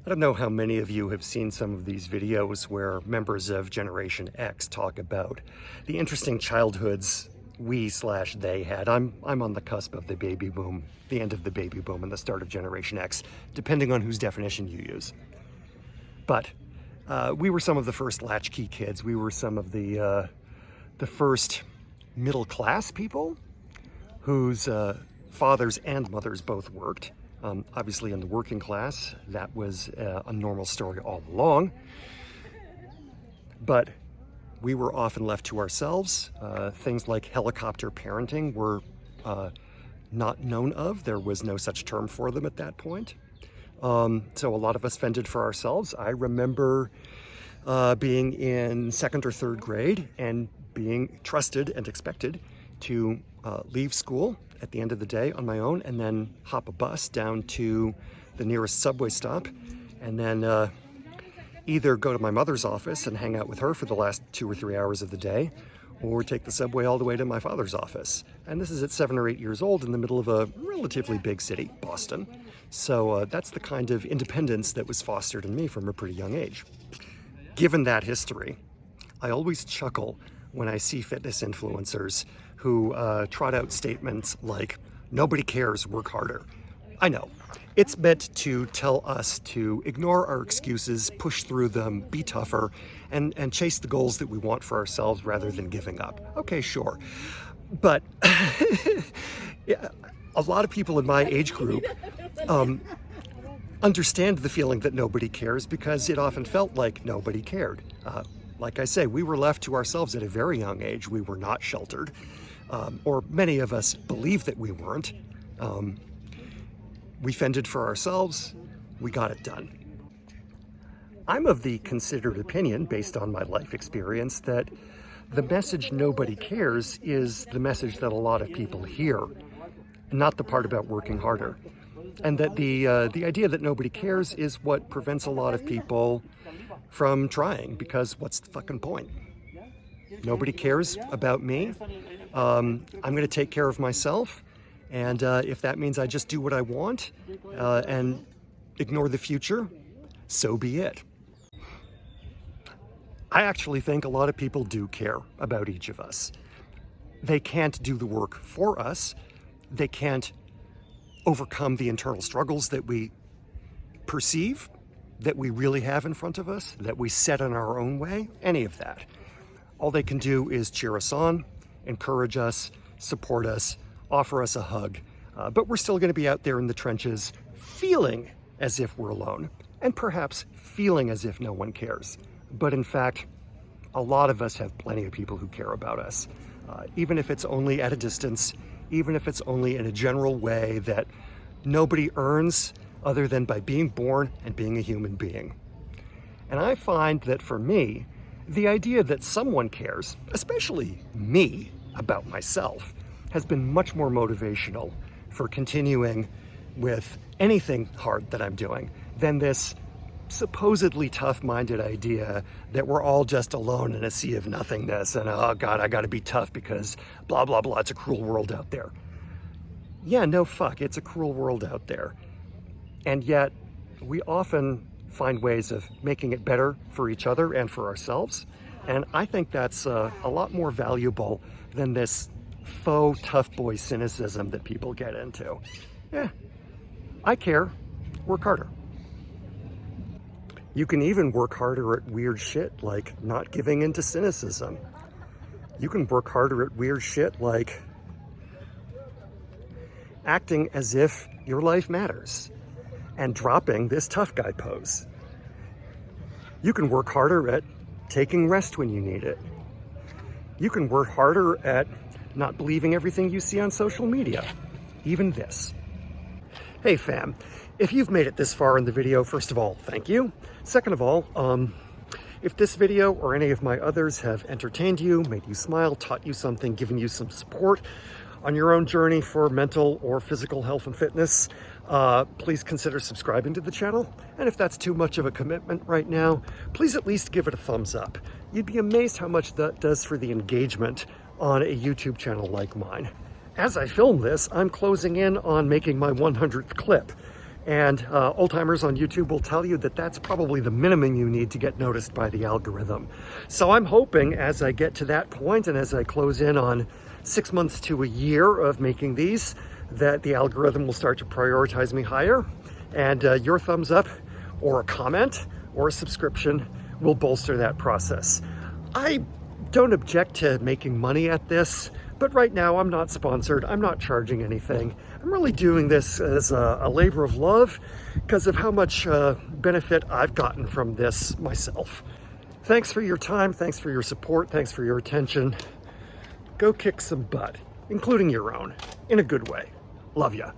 I don't know how many of you have seen some of these videos where members of Generation X talk about the interesting childhoods we/they had. I'm on the cusp of the baby boom, the end of the baby boom and the start of Generation X, depending on whose definition you use. But we were some of the first latchkey kids. We were some of the first middle class people whose fathers and mothers both worked. Obviously in the working class, that was a normal story all along. But we were often left to ourselves. Things like helicopter parenting were not known of. There was no such term for them at that point. So a lot of us fended for ourselves. I remember being in 2nd or 3rd grade and being trusted and expected to leave school at the end of the day on my own and then hop a bus down to the nearest subway stop and then either go to my mother's office and hang out with her for the last 2 or 3 hours of the day, or take the subway all the way to my father's office. And this is at 7 or 8 years old in the middle of a relatively big city, Boston. So that's the kind of independence that was fostered in me from a pretty young age. Given that history, I always chuckle when I see fitness influencers who trot out statements like, "Nobody cares, work harder." I know, it's meant to tell us to ignore our excuses, push through them, be tougher, and chase the goals that we want for ourselves rather than giving up. Okay, sure. But yeah, a lot of people in my age group understand the feeling that nobody cares because it often felt like nobody cared. Like I say, we were left to ourselves at a very young age. We were not sheltered, or many of us believed that we weren't. We fended for ourselves. We got it done. I'm of the considered opinion, based on my life experience, that the message "nobody cares" is the message that a lot of people hear, not the part about working harder. And that the idea that nobody cares is what prevents a lot of people from trying, because what's the fucking point? Nobody cares about me. I'm going to take care of myself. And if that means I just do what I want and ignore the future, so be it. I actually think a lot of people do care about each of us. They can't do the work for us. They can't overcome the internal struggles that we perceive, that we really have in front of us, that we set in our own way, any of that. All they can do is cheer us on, encourage us, support us, offer us a hug. But we're still going to be out there in the trenches feeling as if we're alone, and perhaps feeling as if no one cares. But in fact, a lot of us have plenty of people who care about us, even if it's only at a distance, even if it's only in a general way that nobody earns other than by being born and being a human being. And I find that for me, the idea that someone cares, especially me, about myself, has been much more motivational for continuing with anything hard that I'm doing than this supposedly tough-minded idea that we're all just alone in a sea of nothingness and, oh God, I gotta be tough because blah, blah, blah, it's a cruel world out there. Yeah, no fuck, it's a cruel world out there. And yet, we often find ways of making it better for each other and for ourselves. And I think that's a lot more valuable than this faux tough boy cynicism that people get into. Yeah, I care, work harder. You can even work harder at weird shit like not giving into cynicism. You can work harder at weird shit like acting as if your life matters and dropping this tough guy pose. You can work harder at taking rest when you need it. You can work harder at not believing everything you see on social media, even this. Hey fam, if you've made it this far in the video, first of all, thank you. Second of all, if this video or any of my others have entertained you, made you smile, taught you something, given you some support on your own journey for mental or physical health and fitness, please consider subscribing to the channel. And if that's too much of a commitment right now, please at least give it a thumbs up. You'd be amazed how much that does for the engagement on a YouTube channel like mine. As I film this, I'm closing in on making my 100th clip. And old timers on YouTube will tell you that that's probably the minimum you need to get noticed by the algorithm. So I'm hoping as I get to that point and as I close in on 6 months to a year of making these, that the algorithm will start to prioritize me higher, and your thumbs up or a comment or a subscription will bolster that process. I don't object to making money at this, but right now I'm not sponsored. I'm not charging anything. I'm really doing this as a labor of love because of how much benefit I've gotten from this myself. Thanks for your time. Thanks for your support. Thanks for your attention. Go kick some butt, including your own, in a good way. Love ya.